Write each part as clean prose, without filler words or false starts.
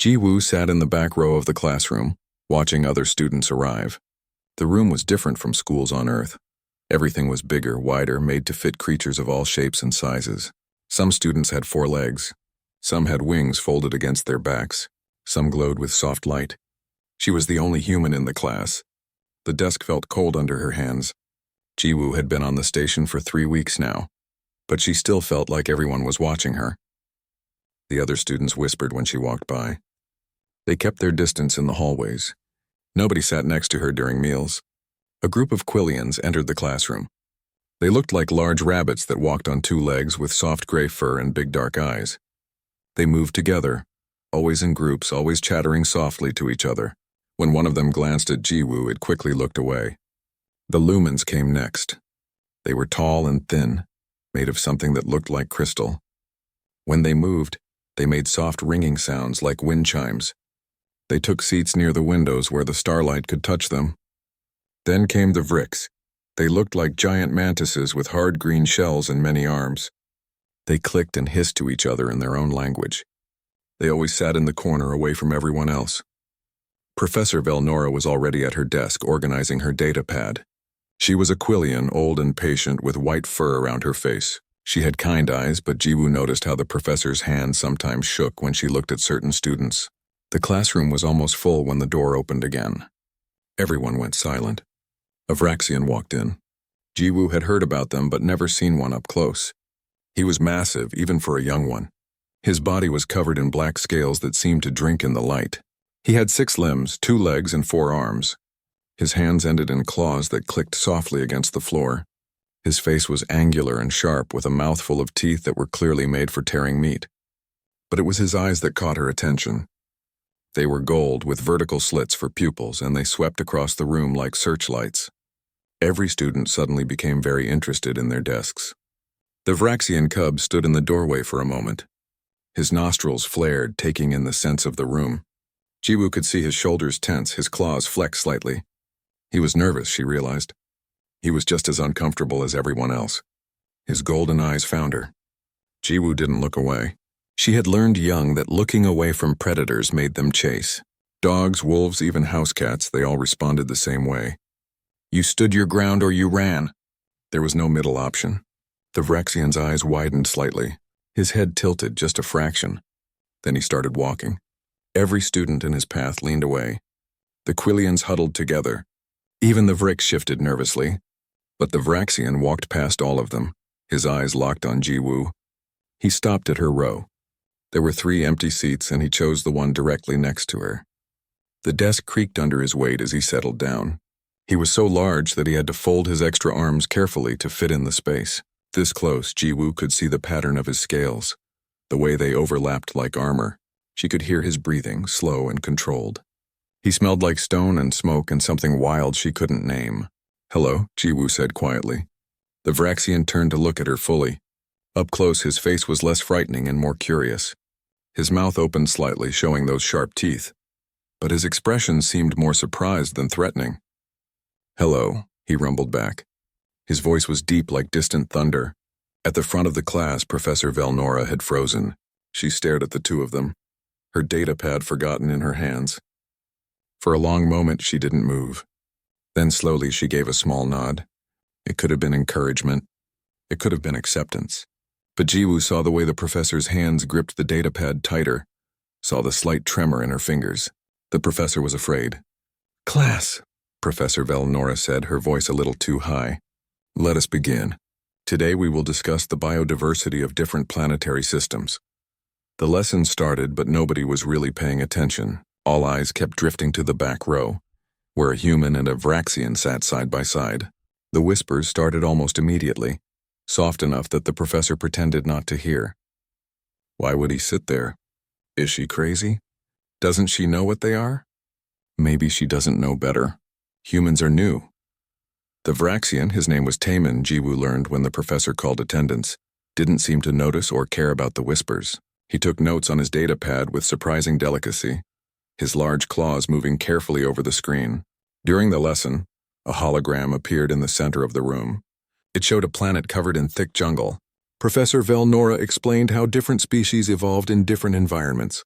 Ji-woo sat in the back row of the classroom, watching other students arrive. The room was different from schools on Earth. Everything was bigger, wider, made to fit creatures of all shapes and sizes. Some students had 4 legs. Some had wings folded against their backs. Some glowed with soft light. She was the only human in the class. The desk felt cold under her hands. Ji-woo had been on the station for 3 weeks now, but she still felt like everyone was watching her. The other students whispered when she walked by. They kept their distance in the hallways. Nobody sat next to her during meals. A group of Quillians entered the classroom. They looked like large rabbits that walked on 2 legs with soft gray fur and big dark eyes. They moved together, always in groups, always chattering softly to each other. When one of them glanced at Ji-woo, it quickly looked away. The lumens came next. They were tall and thin, made of something that looked like crystal. When they moved, they made soft ringing sounds like wind chimes. They took seats near the windows where the starlight could touch them. Then came the Vricks. They looked like giant mantises with hard green shells and many arms. They clicked and hissed to each other in their own language. They always sat in the corner away from everyone else. Professor Velnora was already at her desk organizing her data pad. She was a Quillian, old and patient, with white fur around her face. She had kind eyes, but Ji-woo noticed how the professor's hand sometimes shook when she looked at certain students. The classroom was almost full when the door opened again. Everyone went silent. A Vraxian walked in. Ji-woo had heard about them but never seen one up close. He was massive, even for a young one. His body was covered in black scales that seemed to drink in the light. He had 6 limbs, 2 legs, and 4 arms. His hands ended in claws that clicked softly against the floor. His face was angular and sharp, with a mouthful of teeth that were clearly made for tearing meat. But it was his eyes that caught her attention. They were gold, with vertical slits for pupils, and they swept across the room like searchlights. Every student suddenly became very interested in their desks. The Vraxian cub stood in the doorway for a moment. His nostrils flared, taking in the sense of the room. Ji-woo could see his shoulders tense, his claws flex slightly. He was nervous, she realized. He was just as uncomfortable as everyone else. His golden eyes found her. Ji-woo didn't look away. She had learned young that looking away from predators made them chase. Dogs, wolves, even house cats, they all responded the same way. You stood your ground or you ran. There was no middle option. The Vraxian's eyes widened slightly. His head tilted just a fraction. Then he started walking. Every student in his path leaned away. The Quillians huddled together. Even the Vricks shifted nervously. But the Vraxian walked past all of them, his eyes locked on Ji-woo. He stopped at her row. There were 3 empty seats, and he chose the one directly next to her. The desk creaked under his weight as he settled down. He was so large that he had to fold his extra arms carefully to fit in the space. This close, Ji-woo could see the pattern of his scales, the way they overlapped like armor. She could hear his breathing, slow and controlled. He smelled like stone and smoke and something wild she couldn't name. Hello, Ji-woo said quietly. The Vraxian turned to look at her fully. Up close, his face was less frightening and more curious. His mouth opened slightly, showing those sharp teeth. But his expression seemed more surprised than threatening. Hello, he rumbled back. His voice was deep like distant thunder. At the front of the class, Professor Velnora had frozen. She stared at the 2 of them, her data pad forgotten in her hands. For a long moment, she didn't move. Then slowly she gave a small nod. It could have been encouragement. It could have been acceptance. But Ji-woo saw the way the professor's hands gripped the data pad tighter, saw the slight tremor in her fingers. The professor was afraid. Class, Professor Velnora said, her voice a little too high. Let us begin. Today we will discuss the biodiversity of different planetary systems. The lesson started, but nobody was really paying attention. All eyes kept drifting to the back row, where a human and a Vraxian sat side by side. The whispers started almost immediately, soft enough that the professor pretended not to hear. Why would he sit there? Is she crazy? Doesn't she know what they are? Maybe she doesn't know better. Humans are new. The Vraxian, his name was Taemin, Ji-woo learned when the professor called attendance, didn't seem to notice or care about the whispers. He took notes on his data pad with surprising delicacy, his large claws moving carefully over the screen. During the lesson, a hologram appeared in the center of the room. It showed a planet covered in thick jungle. Professor Velnora explained how different species evolved in different environments.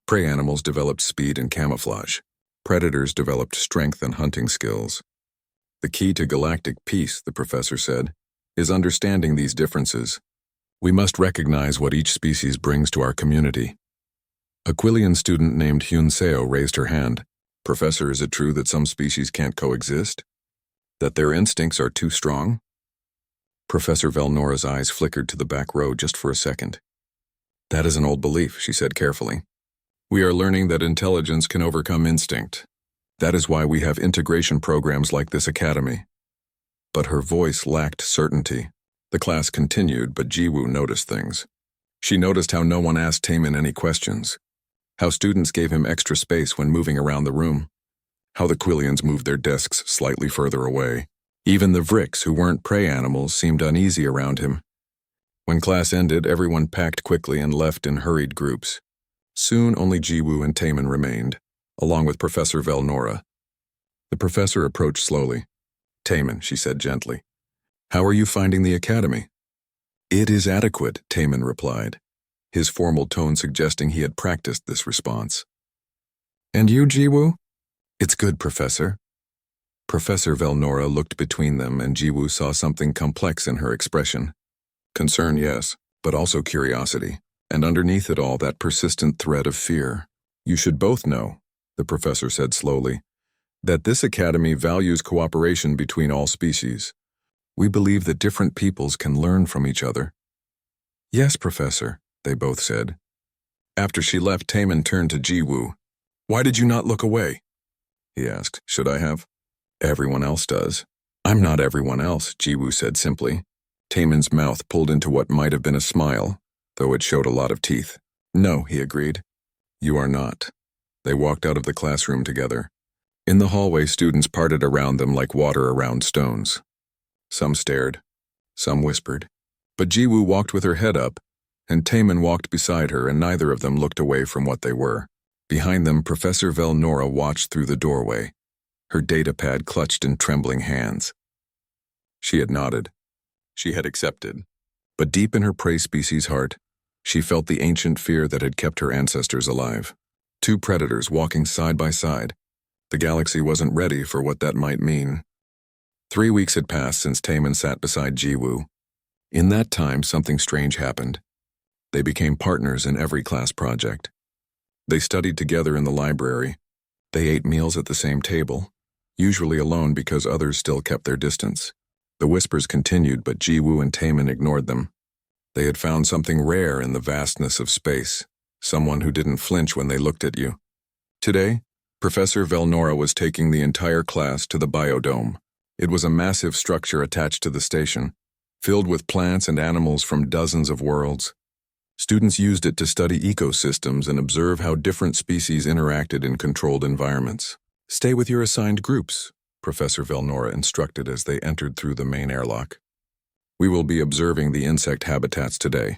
Prey animals developed speed and camouflage. Predators developed strength and hunting skills. The key to galactic peace, the professor said, is understanding these differences. We must recognize what each species brings to our community. A Quillian student named Hyun Seo raised her hand. Professor, is it true that some species can't coexist? That their instincts are too strong? Professor Velnora's eyes flickered to the back row just for a second. That is an old belief, she said carefully. We are learning that intelligence can overcome instinct. That is why we have integration programs like this academy. But her voice lacked certainty. The class continued, but Jiwoo noticed things. She noticed how no one asked Taemin any questions, how students gave him extra space when moving around the room, how the Quillians moved their desks slightly further away. Even the Vricks, who weren't prey animals, seemed uneasy around him. When class ended, everyone packed quickly and left in hurried groups. Soon only Jiwoo and Taemin remained, along with Professor Velnora. The professor approached slowly. Taemin, she said gently, how are you finding the academy? It is adequate, Taemin replied, his formal tone suggesting he had practiced this response. And you, Jiwoo? It's good, Professor. Professor Velnora looked between them, and Jiwoo saw something complex in her expression. Concern, yes, but also curiosity, and underneath it all that persistent thread of fear. You should both know, the professor said slowly, that this academy values cooperation between all species. We believe that different peoples can learn from each other. Yes, Professor, they both said. After she left, Taemin turned to Jiwoo. Why did you not look away? He asked. Should I have? Everyone else does. I'm not everyone else, Jiwoo said simply. Taemin's mouth pulled into what might have been a smile, though it showed a lot of teeth. No, he agreed. You are not. They walked out of the classroom together. In the hallway, students parted around them like water around stones. Some stared, some whispered. But Jiwoo walked with her head up, and Taemin walked beside her, and neither of them looked away from what they were. Behind them, Professor Velnora watched through the doorway, her datapad clutched in trembling hands. She had nodded. She had accepted. But deep in her prey species' heart, she felt the ancient fear that had kept her ancestors alive. Two predators walking side by side. The galaxy wasn't ready for what that might mean. 3 weeks had passed since Taemin sat beside Jiwoo. In that time, something strange happened. They became partners in every class project. They studied together in the library. They ate meals at the same table, usually alone because others still kept their distance. The whispers continued, but Jiwoo and Taemin ignored them. They had found something rare in the vastness of space, someone who didn't flinch when they looked at you. Today, Professor Velnora was taking the entire class to the biodome. It was a massive structure attached to the station, filled with plants and animals from dozens of worlds. Students used it to study ecosystems and observe how different species interacted in controlled environments. Stay with your assigned groups, Professor Velnora instructed as they entered through the main airlock. We will be observing the insect habitats today.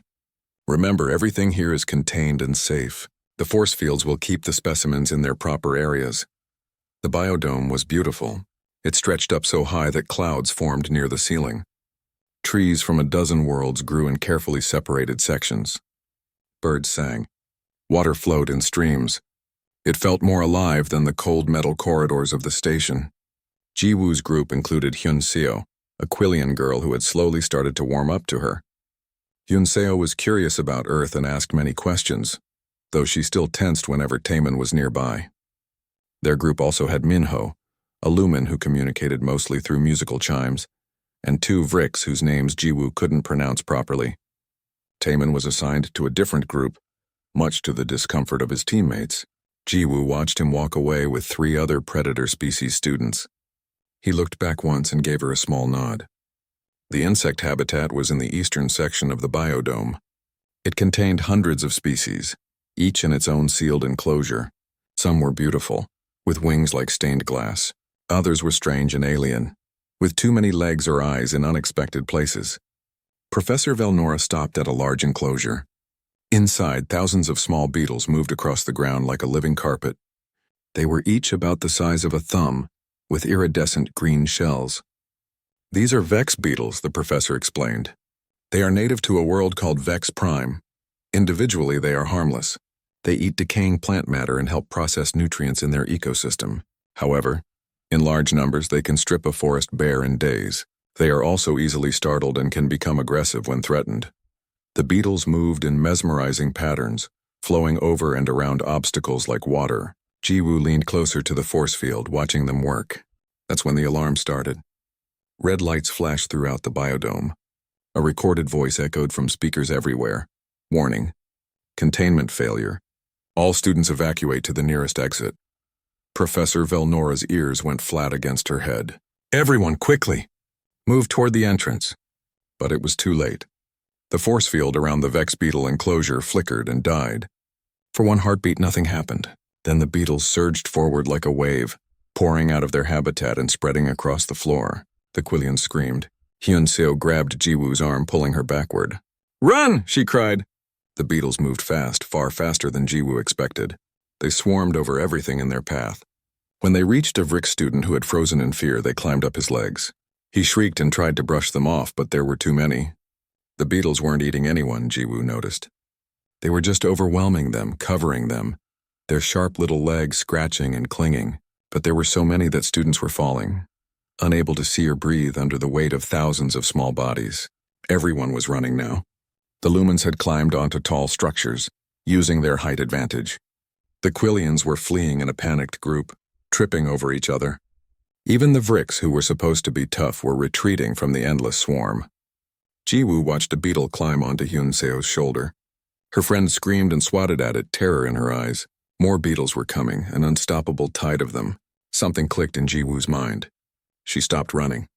Remember, everything here is contained and safe. The force fields will keep the specimens in their proper areas. The biodome was beautiful. It stretched up so high that clouds formed near the ceiling. Trees from a dozen worlds grew in carefully separated sections. Birds sang. Water flowed in streams. It felt more alive than the cold metal corridors of the station. Jiwoo's group included Hyun Seo, a Quillian girl who had slowly started to warm up to her. Hyun Seo was curious about Earth and asked many questions, though she still tensed whenever Taemin was nearby. Their group also had Minho, a Lumen who communicated mostly through musical chimes, and 2 Vricks whose names Jiwoo couldn't pronounce properly. Taemin was assigned to a different group, much to the discomfort of his teammates. Jiwoo watched him walk away with 3 other predator species students. He looked back once and gave her a small nod. The insect habitat was in the eastern section of the biodome. It contained hundreds of species, each in its own sealed enclosure. Some were beautiful, with wings like stained glass. Others were strange and alien, with too many legs or eyes in unexpected places. Professor Velnora stopped at a large enclosure. Inside, thousands of small beetles moved across the ground like a living carpet. They were each about the size of a thumb, with iridescent green shells. These are Vex beetles, the professor explained. They are native to a world called Vex Prime. Individually, they are harmless, They eat decaying plant matter and help process nutrients in their ecosystem. However, in large numbers, they can strip a forest bare in days. They are also easily startled and can become aggressive when threatened. The beetles moved in mesmerizing patterns, flowing over and around obstacles like water. Jiwoo leaned closer to the force field, watching them work. That's when the alarm started. Red lights flashed throughout the biodome. A recorded voice echoed from speakers everywhere. Warning. Containment failure. All students evacuate to the nearest exit. Professor Velnora's ears went flat against her head. Everyone, quickly! Move toward the entrance. But it was too late. The force field around the Vex beetle enclosure flickered and died. For one heartbeat, nothing happened. Then the beetles surged forward like a wave, pouring out of their habitat and spreading across the floor. The Quillian screamed. Hyunseo grabbed Jiwoo's arm, pulling her backward. Run! She cried. The beetles moved fast, far faster than Jiwoo expected. They swarmed over everything in their path. When they reached a Vrick student who had frozen in fear, they climbed up his legs. He shrieked and tried to brush them off, but there were too many. The beetles weren't eating anyone, Jiwoo noticed. They were just overwhelming them, covering them, their sharp little legs scratching and clinging. But there were so many that students were falling, unable to see or breathe under the weight of thousands of small bodies. Everyone was running now. The lumens had climbed onto tall structures, using their height advantage. The Quillians were fleeing in a panicked group, tripping over each other. Even the Vricks, who were supposed to be tough, were retreating from the endless swarm. Jiwoo watched a beetle climb onto Hyunseo's shoulder. Her friend screamed and swatted at it, terror in her eyes. More beetles were coming, an unstoppable tide of them. Something clicked in Jiwoo's mind. She stopped running.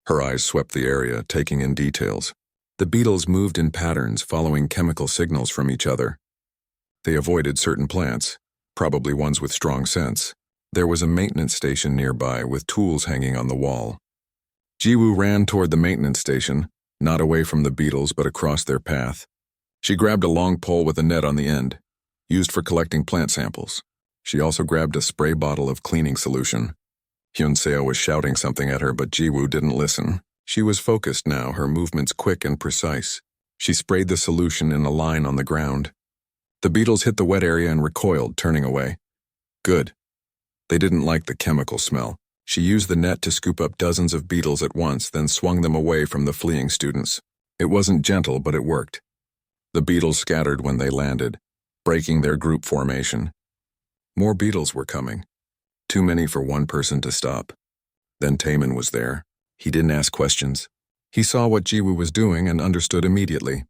Her eyes swept the area, taking in details. The beetles moved in patterns, following chemical signals from each other. They avoided certain plants, probably ones with strong scents. There was a maintenance station nearby with tools hanging on the wall. Jiwoo ran toward the maintenance station, not away from the beetles but across their path. She grabbed a long pole with a net on the end, used for collecting plant samples. She also grabbed a spray bottle of cleaning solution. Hyunseo was shouting something at her, but Jiwoo didn't listen. She was focused now, her movements quick and precise. She sprayed the solution in a line on the ground. The beetles hit the wet area and recoiled, turning away. Good. They didn't like the chemical smell. She used the net to scoop up dozens of beetles at once, then swung them away from the fleeing students. It wasn't gentle, but it worked. The beetles scattered when they landed, breaking their group formation. More beetles were coming. Too many for one person to stop. Then Taemin was there. He didn't ask questions. He saw what Jiwoo was doing and understood immediately.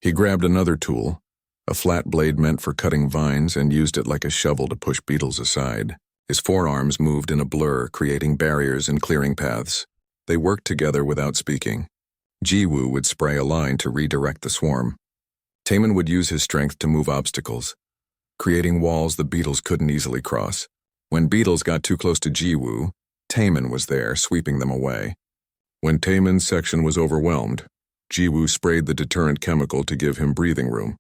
He grabbed another tool, a flat blade meant for cutting vines, and used it like a shovel to push beetles aside. His forearms moved in a blur, creating barriers and clearing paths. They worked together without speaking. Jiwoo would spray a line to redirect the swarm. Taemin would use his strength to move obstacles, creating walls the beetles couldn't easily cross. When beetles got too close to Jiwoo, Taemin was there, sweeping them away. When Taemin's section was overwhelmed, Jiwoo sprayed the deterrent chemical to give him breathing room.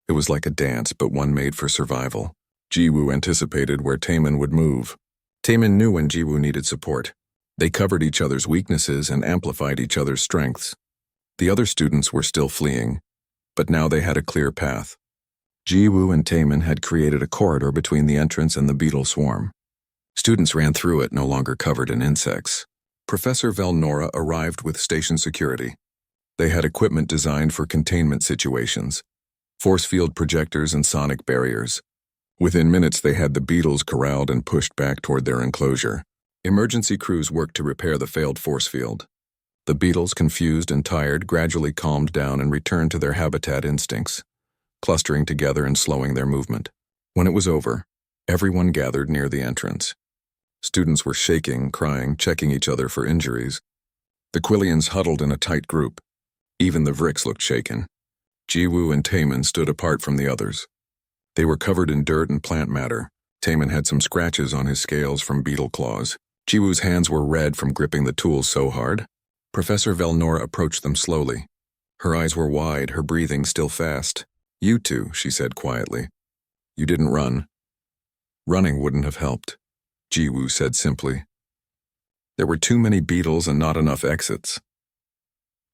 It was like a dance, but one made for survival. Jiwoo anticipated where Taemin would move. Taemin knew when Jiwoo needed support. They covered each other's weaknesses and amplified each other's strengths. The other students were still fleeing, but now they had a clear path. Jiwoo and Taemin had created a corridor between the entrance and the beetle swarm. Students ran through it, no longer covered in insects. Professor Velnora arrived with station security. They had equipment designed for containment situations, force field projectors and sonic barriers. Within minutes, they had the beetles corralled and pushed back toward their enclosure. Emergency crews worked to repair the failed force field. The beetles, confused and tired, gradually calmed down and returned to their habitat instincts, clustering together and slowing their movement. When it was over, everyone gathered near the entrance. Students were shaking, crying, checking each other for injuries. The Quillians huddled in a tight group. Even the Vricks looked shaken. Jiwoo and Taemin stood apart from the others. They were covered in dirt and plant matter. Taemin had some scratches on his scales from beetle claws. Jiwoo's hands were red from gripping the tools so hard. Professor Velnora approached them slowly. Her eyes were wide, her breathing still fast. "You two," she said quietly. "You didn't run." "Running wouldn't have helped," Jiwoo said simply. "There were too many beetles and not enough exits."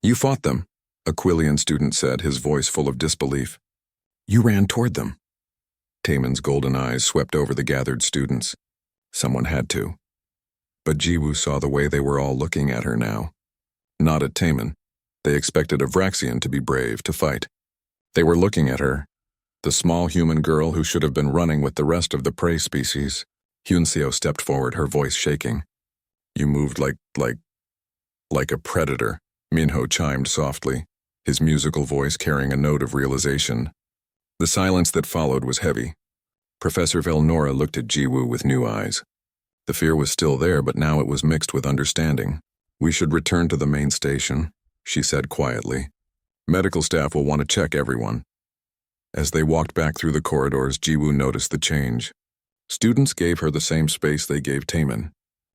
"You fought them," a Quillian student said, his voice full of disbelief. "You ran toward them." Taemin's golden eyes swept over the gathered students. Someone had to. But Jiwoo saw the way they were all looking at her now. Not at Taemin. They expected a Vraxian to be brave, to fight. They were looking at her, the small human girl who should have been running with the rest of the prey species. Hyunseo stepped forward, her voice shaking. You moved like a predator, Minho chimed softly, his musical voice carrying a note of realization. The silence that followed was heavy. Professor Velnora looked at Jiwoo with new eyes. The fear was still there, but now it was mixed with understanding. We should return to the main station, she said quietly. Medical staff will want to check everyone. As they walked back through the corridors, Jiwoo noticed the change. Students gave her the same space they gave Taemin,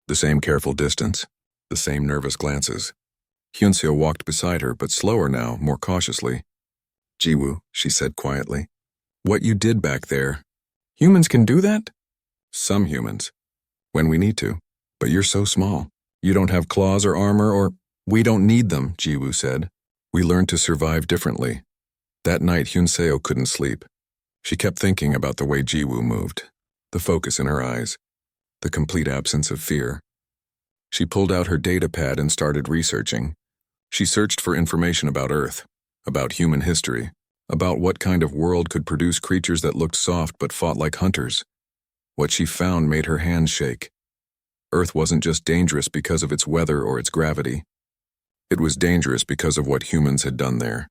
the same careful distance, the same nervous glances. Hyunseo walked beside her, but slower now, more cautiously. Jiwoo, she said quietly. What you did back there. Humans can do that? Some humans. When we need to. But you're so small. You don't have claws or armor or... We don't need them, Jiwoo said. We learned to survive differently. That night, Hyunseo couldn't sleep. She kept thinking about the way Jiwoo moved, the focus in her eyes, the complete absence of fear. She pulled out her data pad and started researching. She searched for information about Earth, about human history, about what kind of world could produce creatures that looked soft but fought like hunters. What she found made her hands shake. Earth wasn't just dangerous because of its weather or its gravity. It was dangerous because of what humans had done there.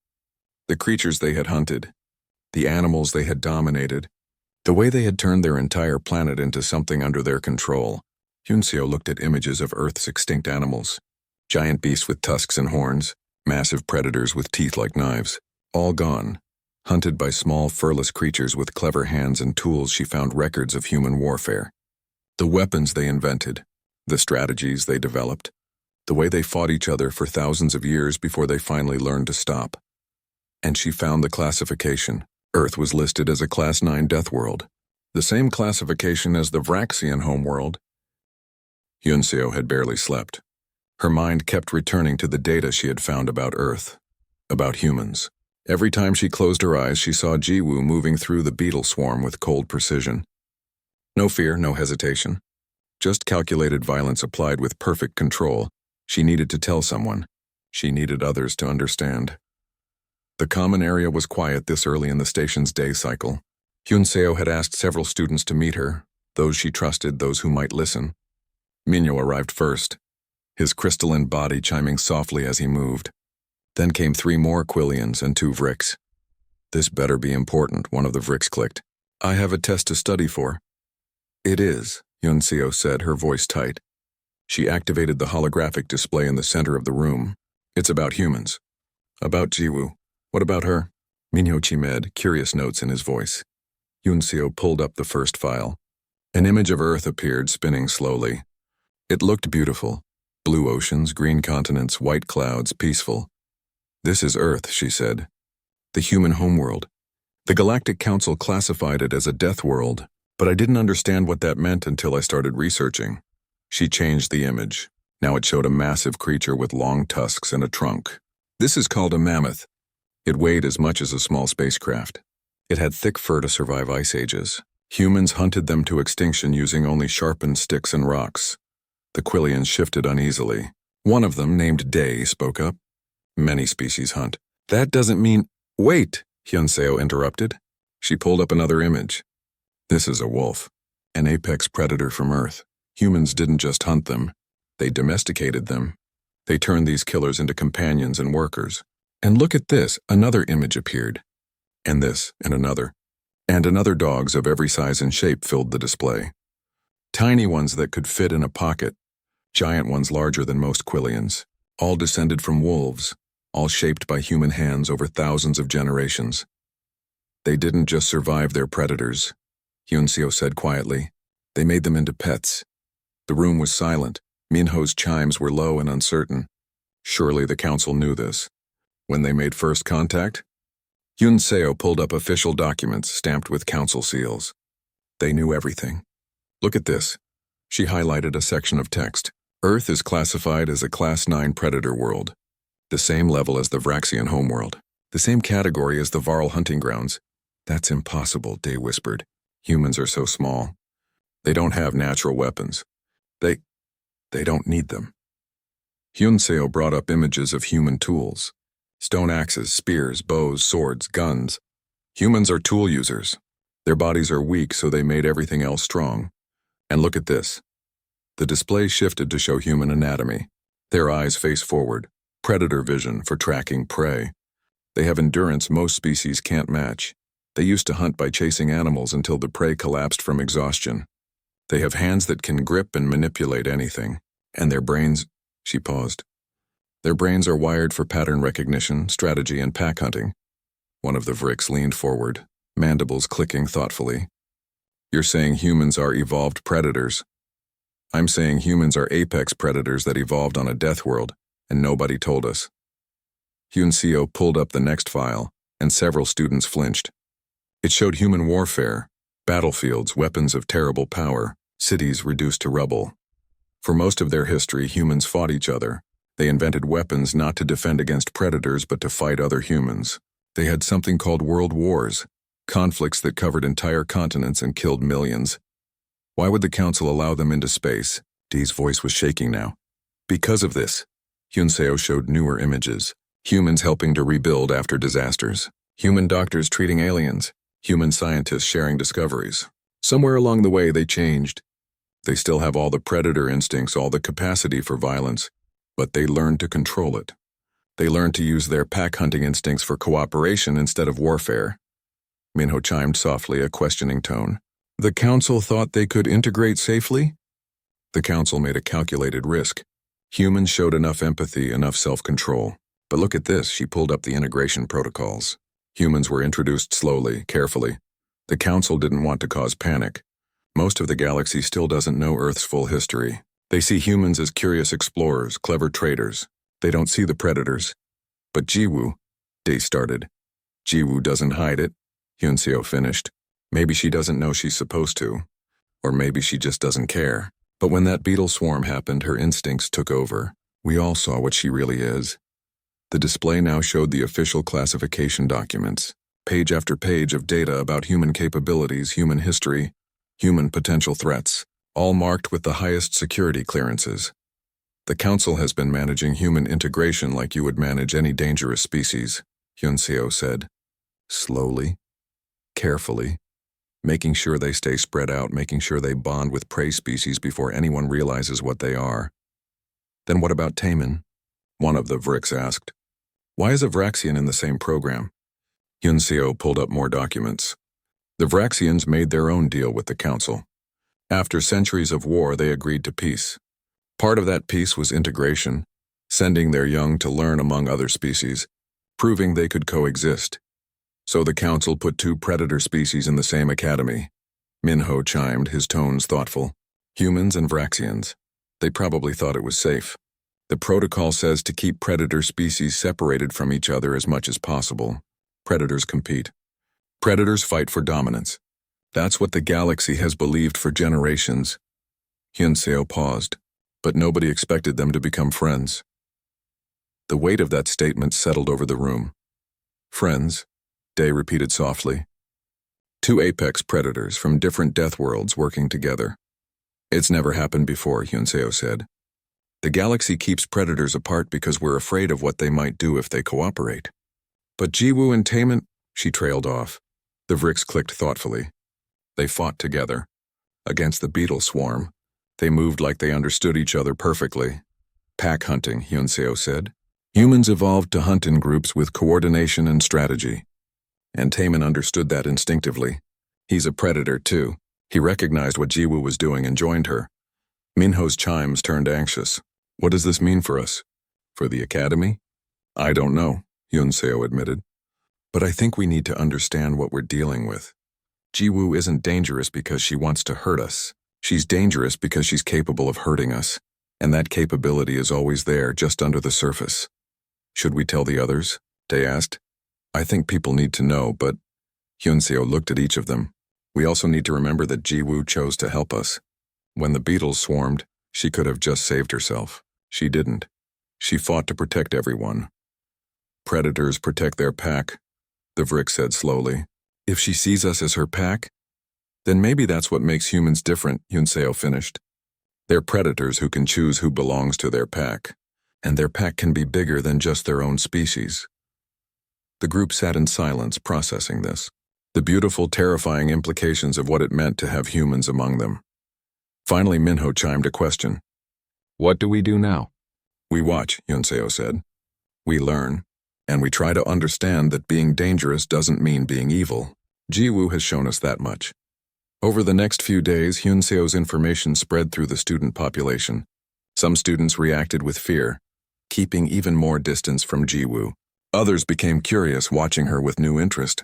The creatures they had hunted, the animals they had dominated, the way they had turned their entire planet into something under their control. Hyunseo looked at images of Earth's extinct animals. Giant beasts with tusks and horns, massive predators with teeth like knives, all gone. Hunted by small, furless creatures with clever hands and tools, she found records of human warfare. The weapons they invented, the strategies they developed, the way they fought each other for thousands of years before they finally learned to stop. And she found the classification. Earth was listed as a Class 9 death world, the same classification as the Vraxian homeworld. Hyunseo had barely slept. Her mind kept returning to the data she had found about Earth, about humans. Every time she closed her eyes, she saw Jiwoo moving through the beetle swarm with cold precision. No fear, no hesitation. Just calculated violence applied with perfect control. She needed to tell someone. She needed others to understand. The common area was quiet this early in the station's day cycle. Hyunseo had asked several students to meet her, those she trusted, those who might listen. Minho arrived first, his crystalline body chiming softly as he moved. Then came 3 more Quillians and 2 Vricks. This better be important, one of the Vricks clicked. I have a test to study for. It is, Hyunseo said, her voice tight. She activated the holographic display in the center of the room. It's about humans. About Jiwoo. What about her? Minho chimed, curious notes in his voice. Hyunseo pulled up the first file. An image of Earth appeared, spinning slowly. It looked beautiful. Blue oceans, green continents, white clouds, peaceful. This is Earth, she said. The human homeworld. The Galactic Council classified it as a death world, but I didn't understand what that meant until I started researching. She changed the image. Now it showed a massive creature with long tusks and a trunk. This is called a mammoth. It weighed as much as a small spacecraft. It had thick fur to survive ice ages. Humans hunted them to extinction using only sharpened sticks and rocks. The Quillians shifted uneasily. One of them, named Day, spoke up. Many species hunt. That doesn't mean... Wait, Hyunseo interrupted. She pulled up another image. This is a wolf, an apex predator from Earth. Humans didn't just hunt them. They domesticated them. They turned these killers into companions and workers. And look at this, another image appeared. And this, and another. And another dogs of every size and shape filled the display. Tiny ones that could fit in a pocket. Giant ones larger than most Quillians. All descended from wolves. All shaped by human hands over thousands of generations. They didn't just survive their predators, Hyunseo said quietly. They made them into pets. The room was silent. Minho's chimes were low and uncertain. Surely the council knew this. When they made first contact, Hyunseo pulled up official documents stamped with council seals. They knew everything. Look at this. She highlighted a section of text. Earth is classified as a Class 9 predator world. The same level as the Vraxian homeworld. The same category as the Varl hunting grounds. That's impossible, Day whispered. Humans are so small. They don't have natural weapons. They don't need them. Hyun-seo brought up images of human tools. Stone axes, spears, bows, swords, guns. Humans are tool users. Their bodies are weak, so they made everything else strong. And look at this. The display shifted to show human anatomy. Their eyes face forward, predator vision for tracking prey. They have endurance most species can't match. They used to hunt by chasing animals until the prey collapsed from exhaustion. They have hands that can grip and manipulate anything. And their brains, she paused. Their brains are wired for pattern recognition, strategy, and pack hunting. One of the Vricks leaned forward, mandibles clicking thoughtfully. You're saying humans are evolved predators. I'm saying humans are apex predators that evolved on a death world, and nobody told us. Hyun-seo pulled up the next file, and several students flinched. It showed human warfare, battlefields, weapons of terrible power, cities reduced to rubble. For most of their history, humans fought each other. They invented weapons not to defend against predators but to fight other humans. They had something called world wars, conflicts that covered entire continents and killed millions. Why would the council allow them into space? Dee's voice was shaking now. Because of this. Hyun-seo showed newer images. Humans helping to rebuild after disasters. Human doctors treating aliens. Human scientists sharing discoveries. Somewhere along the way they changed. They still have all the predator instincts, all the capacity for violence, but they learned to control it. They learned to use their pack hunting instincts for cooperation instead of warfare. Minho chimed softly, a questioning tone. The council thought they could integrate safely? The council made a calculated risk. Humans showed enough empathy, enough self-control. But look at this, she pulled up the integration protocols. Humans were introduced slowly, carefully. The council didn't want to cause panic. Most of the galaxy still doesn't know Earth's full history. They see humans as curious explorers, clever traders. They don't see the predators. But Jiwoo, Day started. Jiwoo doesn't hide it, Hyun-seo finished. Maybe she doesn't know she's supposed to. Or maybe she just doesn't care. But when that beetle swarm happened, her instincts took over. We all saw what she really is. The display now showed the official classification documents. Page after page of data about human capabilities, human history, human potential threats, all marked with the highest security clearances. The council has been managing human integration like you would manage any dangerous species, Hyun-seo said. Slowly, carefully, making sure they stay spread out, making sure they bond with prey species before anyone realizes what they are. Then what about Taemin? One of the Vricks asked. Why is a Vraxian in the same program? Hyun-seo pulled up more documents. The Vraxians made their own deal with the council. After centuries of war, they agreed to peace. Part of that peace was integration, sending their young to learn among other species, proving they could coexist. So the council put two predator species in the same academy. Minho chimed, his tones thoughtful. Humans and Vraxians. They probably thought it was safe. The protocol says to keep predator species separated from each other as much as possible. Predators compete. Predators fight for dominance. That's what the galaxy has believed for generations. Hyun-seo paused, but nobody expected them to become friends. The weight of that statement settled over the room. Friends, Day repeated softly. Two apex predators from different death worlds working together. It's never happened before, Hyun-seo said. The galaxy keeps predators apart because we're afraid of what they might do if they cooperate. But Jiwoo and Taemin, she trailed off. The Vricks clicked thoughtfully. They fought together. Against the beetle swarm. They moved like they understood each other perfectly. Pack hunting, Hyun-seo said. Humans evolved to hunt in groups with coordination and strategy. And Taemin understood that instinctively. He's a predator, too. He recognized what Jiwoo was doing and joined her. Minho's chimes turned anxious. What does this mean for us? For the academy? I don't know, Hyun-seo admitted. But I think we need to understand what we're dealing with. Jiwoo isn't dangerous because she wants to hurt us. She's dangerous because she's capable of hurting us. And that capability is always there, just under the surface. Should we tell the others? Day asked. I think people need to know, but Hyun-seo looked at each of them. We also need to remember that Jiwoo chose to help us. When the beetles swarmed, she could have just saved herself. She didn't. She fought to protect everyone. Predators protect their pack, the Vrick said slowly. If she sees us as her pack, Then maybe that's what makes humans different, Yunseo finished. They're predators who can choose who belongs to their pack, and their pack can be bigger than just their own species. The group sat in silence, processing this, the beautiful, terrifying implications of what it meant to have humans among them. Finally, Minho chimed a question. What do we do now? We watch, Yunseo said. We learn, and we try to understand that being dangerous doesn't mean being evil. Jiwoo has shown us that much. Over the next few days, Hyunseo's information spread through the student population. Some students reacted with fear, keeping even more distance from Jiwoo. Others became curious, watching her with new interest.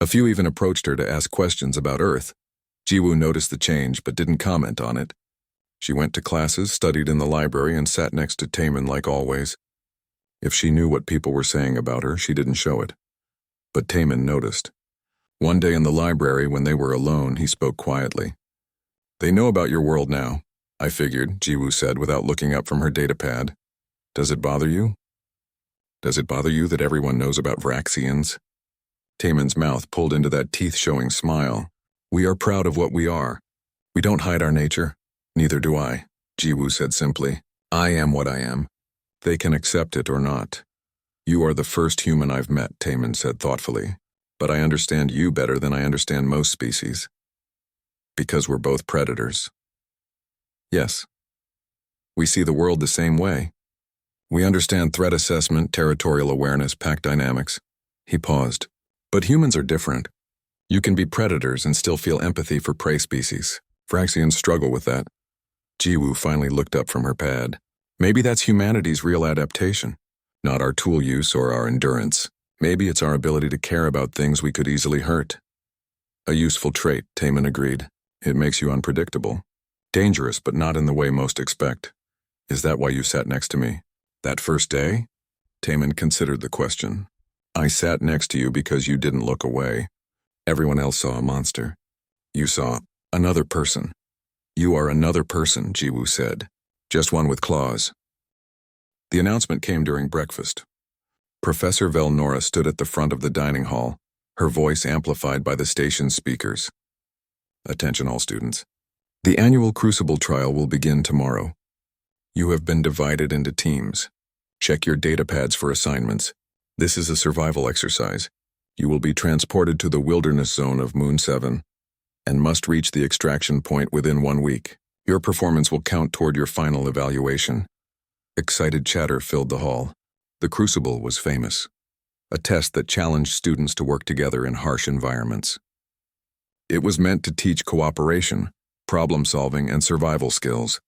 A few even approached her to ask questions about Earth. Jiwoo noticed the change but didn't comment on it. She went to classes, studied in the library, and sat next to Taemin like always. If she knew what people were saying about her, she didn't show it. But Taemin noticed. One day in the library, when they were alone, he spoke quietly. They know about your world now, I figured, Jiwoo said without looking up from her datapad. Does it bother you? Does it bother you that everyone knows about Vraxians? Taemin's mouth pulled into that teeth-showing smile. We are proud of what we are. We don't hide our nature. Neither do I, Jiwoo said simply. I am what I am. They can accept it or not. You are the first human I've met, Taemin said thoughtfully. But I understand you better than I understand most species. Because we're both predators. Yes. We see the world the same way. We understand threat assessment, territorial awareness, pack dynamics. He paused. But humans are different. You can be predators and still feel empathy for prey species. Vraxians struggle with that. Jiwoo finally looked up from her pad. Maybe that's humanity's real adaptation, not our tool use or our endurance. Maybe it's our ability to care about things we could easily hurt. A useful trait, Taemin agreed. It makes you unpredictable. Dangerous, but not in the way most expect. Is that why you sat next to me? That first day? Taemin considered the question. I sat next to you because you didn't look away. Everyone else saw a monster. You saw another person. You are another person, Jiwoo said. Just one with claws. The announcement came during breakfast. Professor Velnora stood at the front of the dining hall, her voice amplified by the station's speakers. Attention all students. The annual Crucible trial will begin tomorrow. You have been divided into teams. Check your datapads for assignments. This is a survival exercise. You will be transported to the wilderness zone of Moon 7 and must reach the extraction point within 1 week. Your performance will count toward your final evaluation. Excited chatter filled the hall. The Crucible was famous, a test that challenged students to work together in harsh environments. It was meant to teach cooperation, problem-solving, and survival skills.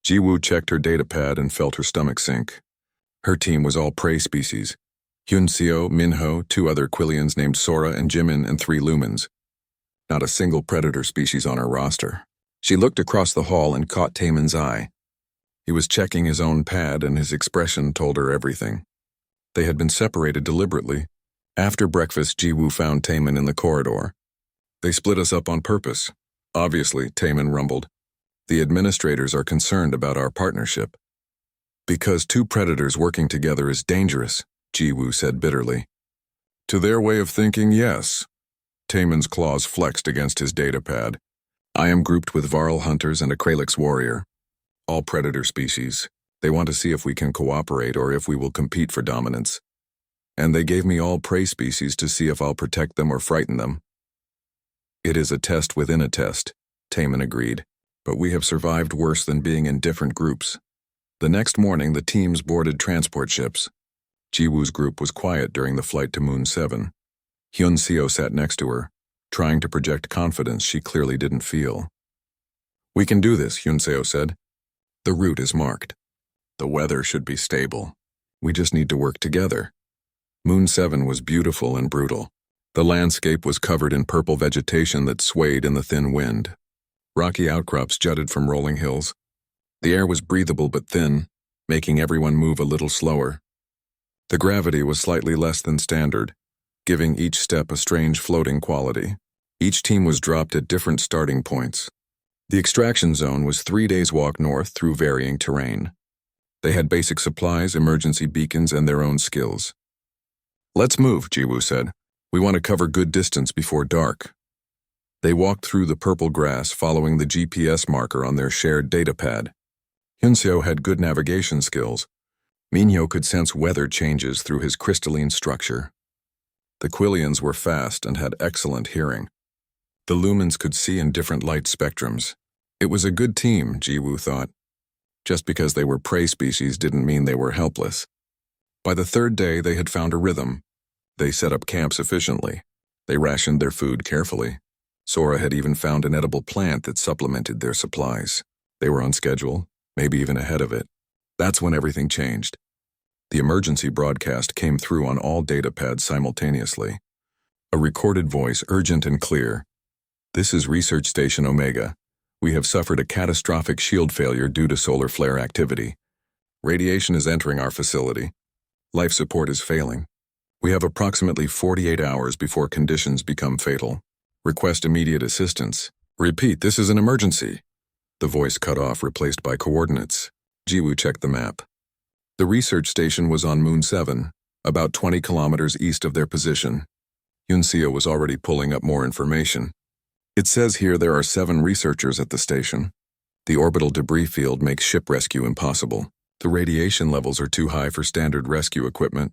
Jiwoo checked her datapad and felt her stomach sink. Her team was all prey species. Hyunseo, Minho, 2 other Quillians named Sora and Jimin, and 3 lumens. Not a single predator species on her roster. She looked across the hall and caught Taemin's eye. He was checking his own pad, and his expression told her everything. They had been separated deliberately. After breakfast, Jiwoo found Taemin in the corridor. They split us up on purpose. Obviously, Taemin rumbled. The administrators are concerned about our partnership. Because 2 predators working together is dangerous, Jiwoo said bitterly. To their way of thinking, yes. Taemin's claws flexed against his datapad. I am grouped with Varl hunters and a Kralix warrior. All predator species. They want to see if we can cooperate or if we will compete for dominance. And they gave me all prey species to see if I'll protect them or frighten them. It is a test within a test, Taemin agreed, but we have survived worse than being in different groups. The next morning, the teams boarded transport ships. Jiwoo's group was quiet during the flight to Moon 7. Hyunseo sat next to her, trying to project confidence she clearly didn't feel. We can do this, Hyunseo said. The route is marked. The weather should be stable. We just need to work together. Moon 7 was beautiful and brutal. The landscape was covered in purple vegetation that swayed in the thin wind. Rocky outcrops jutted from rolling hills. The air was breathable but thin, making everyone move a little slower. The gravity was slightly less than standard, giving each step a strange floating quality. Each team was dropped at different starting points. The extraction zone was 3 days' walk north through varying terrain. They had basic supplies, emergency beacons, and their own skills. Let's move, Jiwoo said. We want to cover good distance before dark. They walked through the purple grass following the GPS marker on their shared datapad. Hyunseo had good navigation skills. Minhyo could sense weather changes through his crystalline structure. The Quillians were fast and had excellent hearing. The lumens could see in different light spectrums. It was a good team, Jiwoo thought. Just because they were prey species didn't mean they were helpless. By the third day, they had found a rhythm. They set up camps efficiently. They rationed their food carefully. Sora had even found an edible plant that supplemented their supplies. They were on schedule, maybe even ahead of it. That's when everything changed. The emergency broadcast came through on all datapads simultaneously. A recorded voice, urgent and clear. "This is Research Station Omega. We have suffered a catastrophic shield failure due to solar flare activity. Radiation is entering our facility. Life support is failing. We have approximately 48 hours before conditions become fatal. Request immediate assistance. Repeat, this is an emergency." The voice cut off, replaced by coordinates. Jiwoo checked the map. The research station was on Moon 7, about 20 kilometers east of their position. Hyunseo was already pulling up more information. "It says here there are 7 researchers at the station. The orbital debris field makes ship rescue impossible. The radiation levels are too high for standard rescue equipment.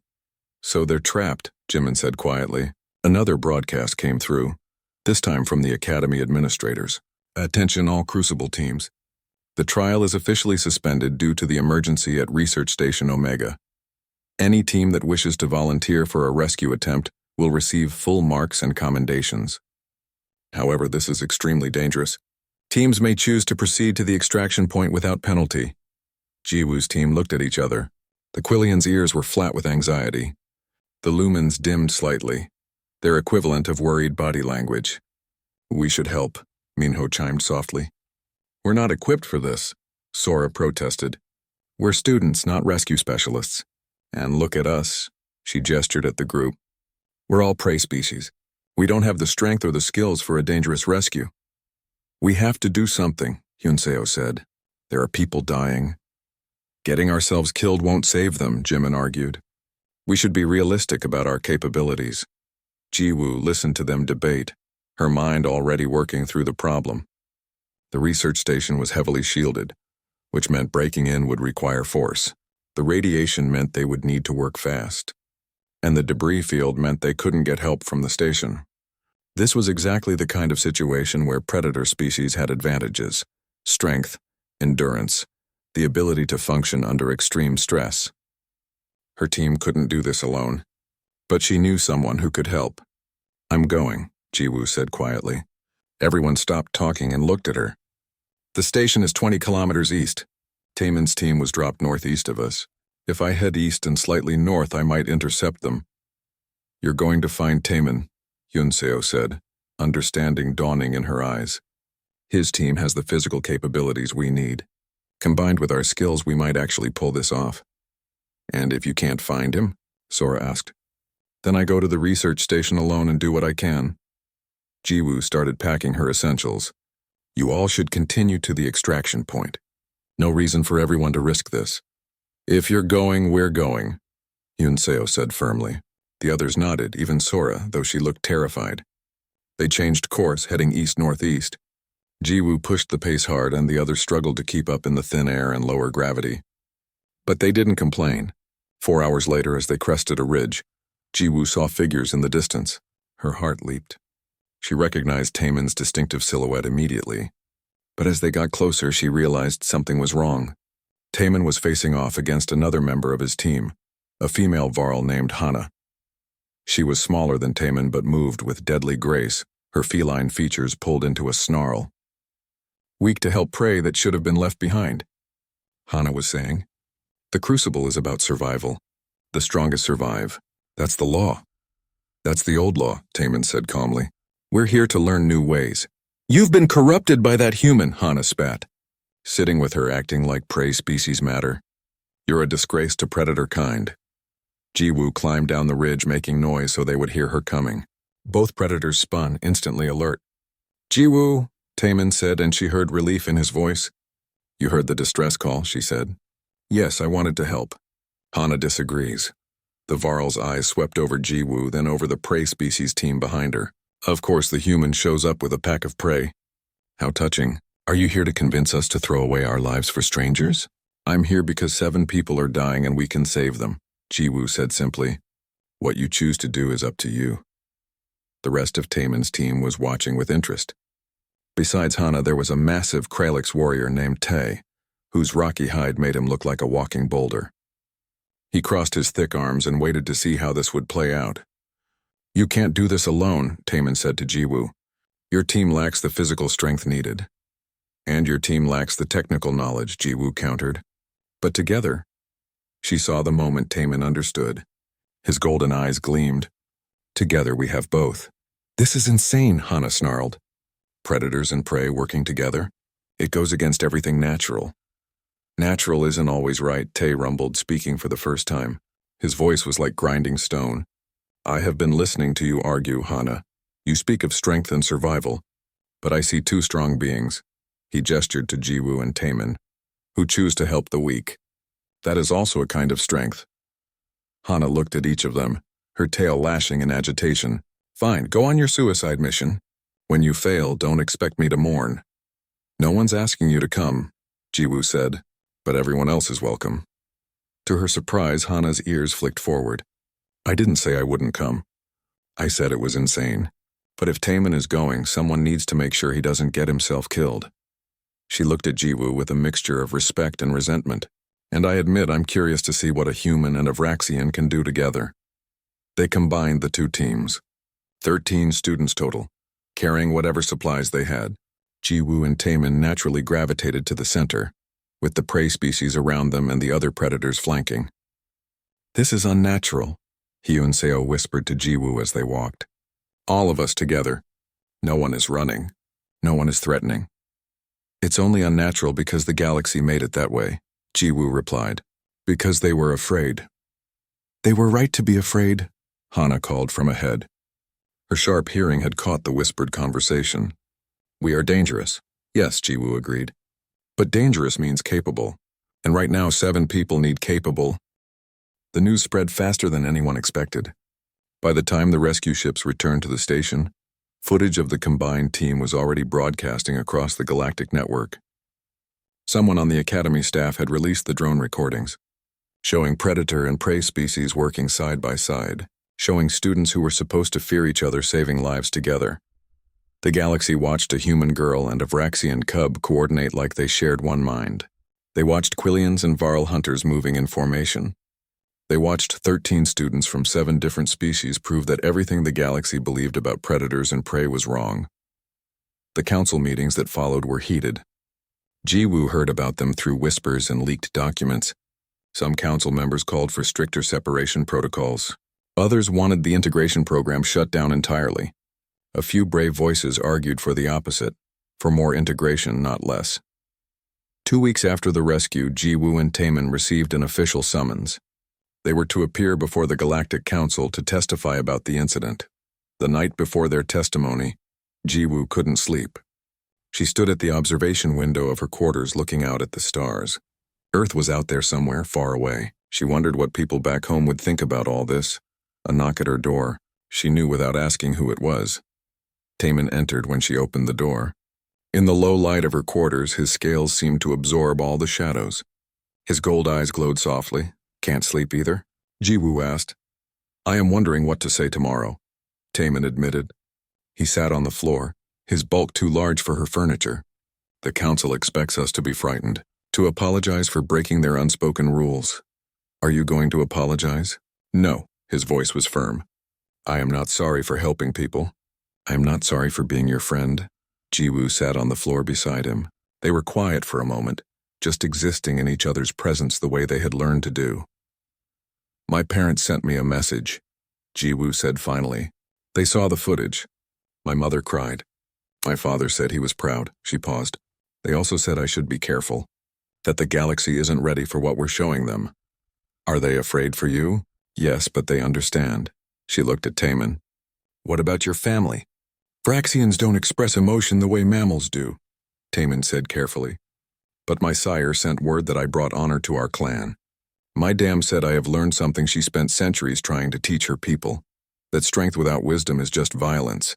So they're trapped," Jimin said quietly. Another broadcast came through, this time from the Academy administrators. "Attention all Crucible teams. The trial is officially suspended due to the emergency at Research Station Omega. Any team that wishes to volunteer for a rescue attempt will receive full marks and commendations. However, this is extremely dangerous. Teams may choose to proceed to the extraction point without penalty." Jiwoo's team looked at each other. The Quillians' ears were flat with anxiety. The lumens dimmed slightly, their equivalent of worried body language. "We should help," Minho chimed softly. "We're not equipped for this," Sora protested. "We're students, not rescue specialists. And look at us," she gestured at the group. "We're all prey species. We don't have the strength or the skills for a dangerous rescue." "We have to do something," Hyunseo said. "There are people dying." "Getting ourselves killed won't save them," Jimin argued. "We should be realistic about our capabilities." Jiwoo listened to them debate, her mind already working through the problem. The research station was heavily shielded, which meant breaking in would require force. The radiation meant they would need to work fast. And the debris field meant they couldn't get help from the station. This was exactly the kind of situation where predator species had advantages: strength, endurance, the ability to function under extreme stress. Her team couldn't do this alone, but she knew someone who could help. "I'm going," Jiwoo said quietly. Everyone stopped talking and looked at her. "The station is 20 kilometers east. Taemin's team was dropped northeast of us. If I head east and slightly north, I might intercept them." "You're going to find Taemin," Hyunseo said, understanding dawning in her eyes. "His team has the physical capabilities we need. Combined with our skills, we might actually pull this off." "And if you can't find him?" Sora asked. "Then I go to the research station alone and do what I can." Jiwoo started packing her essentials. "You all should continue to the extraction point. No reason for everyone to risk this." "If you're going, we're going," Hyunseo said firmly. The others nodded, even Sora, though she looked terrified. They changed course, heading east-northeast. Jiwoo pushed the pace hard, and the others struggled to keep up in the thin air and lower gravity. But they didn't complain. 4 hours later, as they crested a ridge, Jiwoo saw figures in the distance. Her heart leaped. She recognized Taemin's distinctive silhouette immediately. But as they got closer, she realized something was wrong. Taemin was facing off against another member of his team, a female Varl named Hana. She was smaller than Taemin but moved with deadly grace, her feline features pulled into a snarl. "Weak to help prey that should have been left behind," Hana was saying. "The Crucible is about survival. The strongest survive. That's the law." "That's the old law," Taemin said calmly. "We're here to learn new ways." "You've been corrupted by that human," Hana spat, sitting with her acting like prey species matter. "You're a disgrace to predator kind." Jiwoo climbed down the ridge, making noise so they would hear her coming. Both predators spun, instantly alert. "Jiwoo," Taemin said, and she heard relief in his voice. "You heard the distress call," she said. "Yes, I wanted to help." Hana disagrees. The Varl's eyes swept over Jiwoo, then over the prey species team behind her. Of course, the human shows up with a pack of prey. How touching. Are you here to convince us to throw away our lives for strangers? I'm here because 7 people are dying and we can save them, Jiwoo said simply. What you choose to do is up to you. The rest of Taemin's team was watching with interest. Besides Hana, there was a massive Kralix warrior named Tae, whose rocky hide made him look like a walking boulder. He crossed his thick arms and waited to see how this would play out. You can't do this alone, Taemin said to Jiwoo. Your team lacks the physical strength needed. And your team lacks the technical knowledge, Jiwoo countered. But together, she saw the moment Taemin understood. His golden eyes gleamed. Together we have both. This is insane, Hana snarled. Predators and prey working together? It goes against everything natural. Natural isn't always right, Tae rumbled, speaking for the first time. His voice was like grinding stone. I have been listening to you argue, Hana. You speak of strength and survival, but I see 2 strong beings. He gestured to Jiwoo and Taemin, who choose to help the weak. That is also a kind of strength. Hana looked at each of them, her tail lashing in agitation. Fine, go on your suicide mission. When you fail, don't expect me to mourn. No one's asking you to come, Jiwoo said, but everyone else is welcome. To her surprise, Hana's ears flicked forward. I didn't say I wouldn't come. I said it was insane. But if Taemin is going, someone needs to make sure he doesn't get himself killed. She looked at Jiwoo with a mixture of respect and resentment, and I admit I'm curious to see what a human and a Vraxian can do together. They combined the 2 teams. 13 students total, carrying whatever supplies they had. Jiwoo and Taemin naturally gravitated to the center, with the prey species around them and the other predators flanking. This is unnatural, Hyun Seo whispered to Jiwoo as they walked. All of us together. No one is running. No one is threatening. It's only unnatural because the galaxy made it that way, Jiwoo replied. Because they were afraid. They were right to be afraid, Hana called from ahead. Her sharp hearing had caught the whispered conversation. We are dangerous. Yes, Jiwoo agreed. But dangerous means capable. And right now 7 people need capable. The news spread faster than anyone expected. By the time the rescue ships returned to the station, footage of the combined team was already broadcasting across the galactic network. Someone on the Academy staff had released the drone recordings, showing predator and prey species working side by side, showing students who were supposed to fear each other saving lives together. The galaxy watched a human girl and a Vraxian cub coordinate like they shared one mind. They watched Quillians and Varl hunters moving in formation. They watched 13 students from 7 different species prove that everything the galaxy believed about predators and prey was wrong. The council meetings that followed were heated. Jiwoo heard about them through whispers and leaked documents. Some council members called for stricter separation protocols. Others wanted the integration program shut down entirely. A few brave voices argued for the opposite, for more integration, not less. 2 weeks after the rescue, Jiwoo and Taemin received an official summons. They were to appear before the Galactic Council to testify about the incident. The night before their testimony, Jiwoo couldn't sleep. She stood at the observation window of her quarters looking out at the stars. Earth was out there somewhere, far away. She wondered what people back home would think about all this. A knock at her door. She knew without asking who it was. Taemin entered when she opened the door. In the low light of her quarters, his scales seemed to absorb all the shadows. His gold eyes glowed softly. Can't sleep either? Jiwoo asked. I am wondering what to say tomorrow, Taemin admitted. He sat on the floor, his bulk too large for her furniture. The council expects us to be frightened, to apologize for breaking their unspoken rules. Are you going to apologize? No, his voice was firm. I am not sorry for helping people. I am not sorry for being your friend. Jiwoo sat on the floor beside him. They were quiet for a moment, just existing in each other's presence the way they had learned to do. My parents sent me a message, Jiwoo said finally. They saw the footage. My mother cried. My father said he was proud. She paused. They also said I should be careful, that the galaxy isn't ready for what we're showing them. Are they afraid for you? Yes, but they understand. She looked at Taemin. What about your family? Vraxians don't express emotion the way mammals do, Taemin said carefully. But my sire sent word that I brought honor to our clan. My dam said I have learned something she spent centuries trying to teach her people, that strength without wisdom is just violence.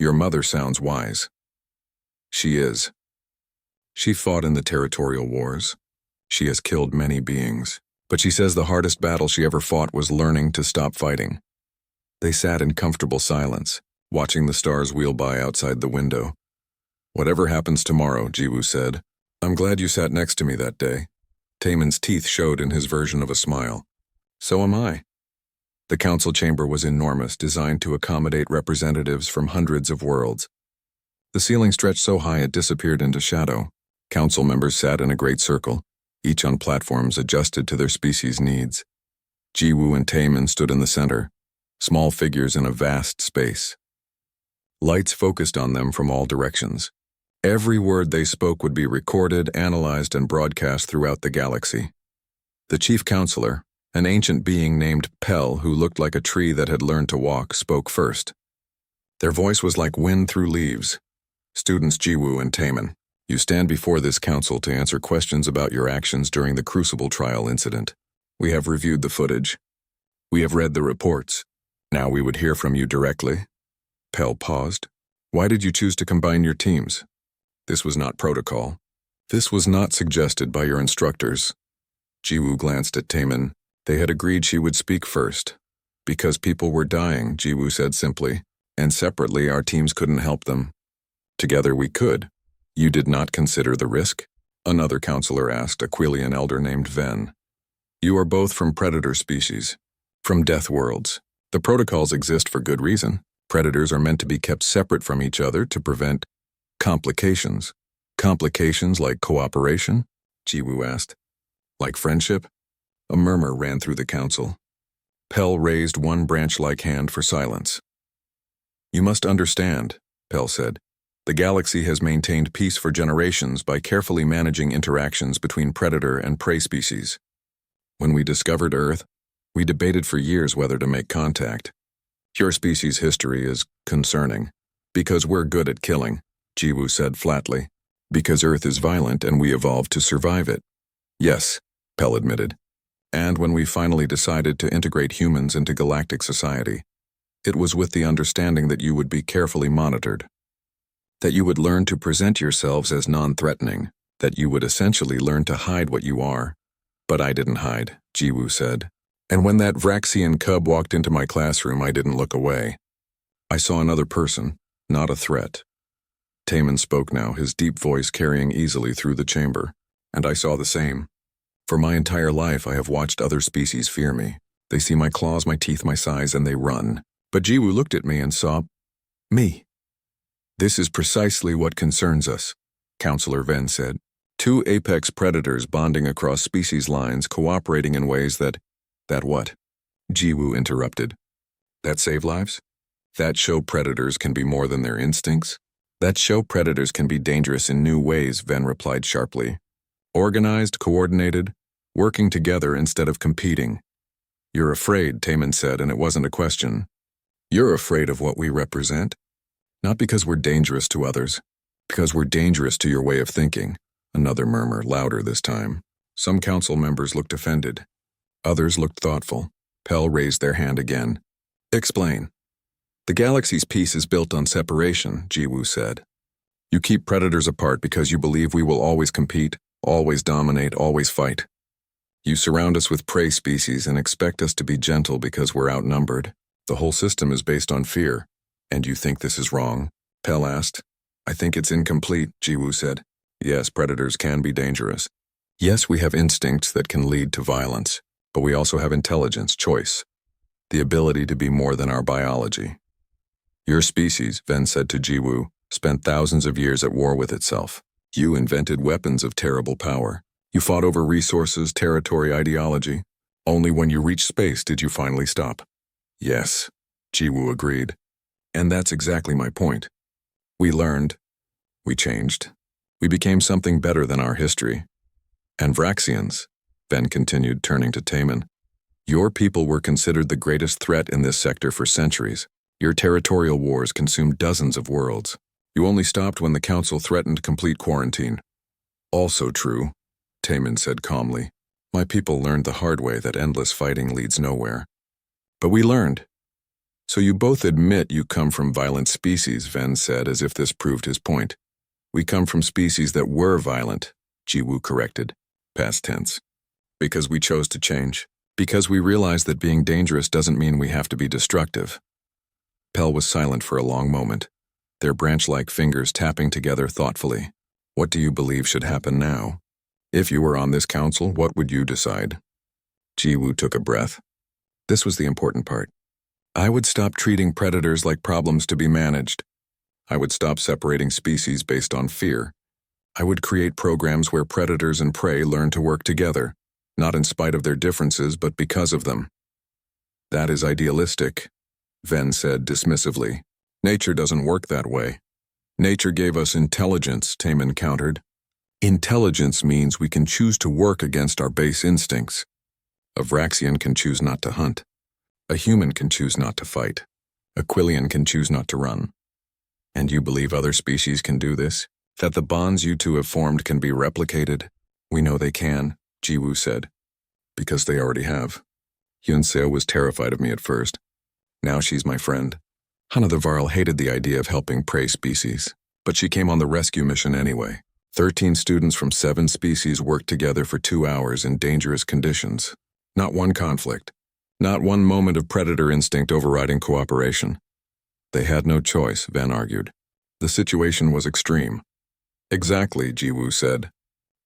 Your mother sounds wise. She is. She fought in the territorial wars. She has killed many beings. But she says the hardest battle she ever fought was learning to stop fighting. They sat in comfortable silence, watching the stars wheel by outside the window. Whatever happens tomorrow, Jiwoo said. I'm glad you sat next to me that day. Taemin's teeth showed in his version of a smile. So am I. The council chamber was enormous, designed to accommodate representatives from hundreds of worlds. The ceiling stretched so high it disappeared into shadow. Council members sat in a great circle, each on platforms adjusted to their species' needs. Jiwoo and Taemin stood in the center, small figures in a vast space. Lights focused on them from all directions. Every word they spoke would be recorded, analyzed, and broadcast throughout the galaxy. The chief counselor, an ancient being named Pell who looked like a tree that had learned to walk, spoke first. Their voice was like wind through leaves. Students Jiwoo and Taemin, you stand before this council to answer questions about your actions during the Crucible trial incident. We have reviewed the footage. We have read the reports. Now we would hear from you directly. Pell paused. Why did you choose to combine your teams? This was not protocol. This was not suggested by your instructors. Jiwoo glanced at Taemin. They had agreed she would speak first. Because people were dying, Jiwoo said simply, and separately our teams couldn't help them. Together we could. You did not consider the risk? Another counselor asked, a Quillian elder named Ven. You are both from predator species, from death worlds. The protocols exist for good reason. Predators are meant to be kept separate from each other to prevent complications. Complications like cooperation? Jiwoo asked. Like friendship? A murmur ran through the council. Pell raised one branch-like hand for silence. You must understand, Pell said. The galaxy has maintained peace for generations by carefully managing interactions between predator and prey species. When we discovered Earth, we debated for years whether to make contact. Your species' history is concerning. Because we're good at killing, Jiwoo said flatly. Because Earth is violent and we evolved to survive it. Yes, Pell admitted. And when we finally decided to integrate humans into galactic society, it was with the understanding that you would be carefully monitored. That you would learn to present yourselves as non-threatening. That you would essentially learn to hide what you are. But I didn't hide, Jiwoo said. And when that Vraxian cub walked into my classroom, I didn't look away. I saw another person, not a threat. Taemin spoke now, his deep voice carrying easily through the chamber. And I saw the same. For my entire life, I have watched other species fear me. They see my claws, my teeth, my size, and they run. But Jiwoo looked at me and saw me. This is precisely what concerns us, Counselor Ven said. Two apex predators bonding across species lines, cooperating in ways that what? Jiwoo interrupted. That save lives? That show predators can be more than their instincts? That show predators can be dangerous in new ways, Ven replied sharply. Organized, coordinated, working together instead of competing. You're afraid, Taemin said, and it wasn't a question. You're afraid of what we represent? Not because we're dangerous to others, because we're dangerous to your way of thinking. Another murmur, louder this time. Some council members looked offended. Others looked thoughtful. Pell raised their hand again. Explain. The galaxy's peace is built on separation, Jiwoo said. You keep predators apart because you believe we will always compete, always dominate, always fight. You surround us with prey species and expect us to be gentle because we're outnumbered. The whole system is based on fear. And you think this is wrong? Pell asked. I think it's incomplete, Jiwoo said. Yes, predators can be dangerous. Yes, we have instincts that can lead to violence. But we also have intelligence, choice, the ability to be more than our biology. Your species, Ven said to Jiwoo, spent thousands of years at war with itself. You invented weapons of terrible power. You fought over resources, territory, ideology. Only when you reached space did you finally stop. Yes, Jiwoo agreed. And that's exactly my point. We learned. We changed. We became something better than our history. And Vraxians, Ven continued, turning to Taemin. Your people were considered the greatest threat in this sector for centuries. Your territorial wars consumed dozens of worlds. You only stopped when the council threatened complete quarantine. Also true, Taemin said calmly. My people learned the hard way that endless fighting leads nowhere. But we learned. So you both admit you come from violent species, Ven said, as if this proved his point. We come from species that were violent, Jiwoo corrected, past tense. Because we chose to change. Because we realized that being dangerous doesn't mean we have to be destructive. Pell was silent for a long moment, their branch-like fingers tapping together thoughtfully. What do you believe should happen now? If you were on this council, what would you decide? Jiwoo took a breath. This was the important part. I would stop treating predators like problems to be managed. I would stop separating species based on fear. I would create programs where predators and prey learn to work together, not in spite of their differences, but because of them. That is idealistic, Ven said dismissively. Nature doesn't work that way. Nature gave us intelligence, Taemin countered. Intelligence means we can choose to work against our base instincts. A Vraxian can choose not to hunt. A human can choose not to fight. A Quillian can choose not to run. And you believe other species can do this? That the bonds you two have formed can be replicated? We know they can, Jiwoo said. Because they already have. Yunseo was terrified of me at first. Now she's my friend. Hana the Varl hated the idea of helping prey species, but she came on the rescue mission anyway. 13 students from 7 species worked together for 2 hours in dangerous conditions. Not one conflict. Not one moment of predator instinct overriding cooperation. They had no choice, Van argued. The situation was extreme. Exactly, Jiwoo said.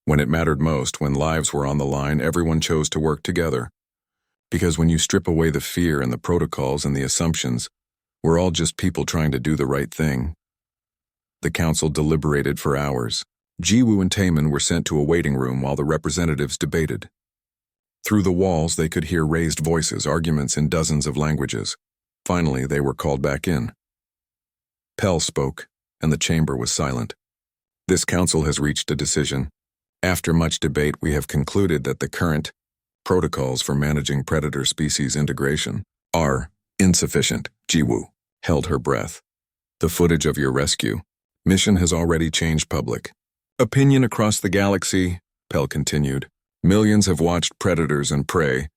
When it mattered most, when lives were on the line, everyone chose to work together. Because when you strip away the fear and the protocols and the assumptions, we're all just people trying to do the right thing. The council deliberated for hours. Jiwoo and Taemin were sent to a waiting room while the representatives debated. Through the walls, they could hear raised voices, arguments in dozens of languages. Finally, they were called back in. Pell spoke, and the chamber was silent. This council has reached a decision. After much debate, we have concluded that the current protocols for managing predator species integration are insufficient. Jiwoo held her breath. The footage of your rescue mission has already changed public opinion across the galaxy, Pell continued. Millions have watched predators and prey,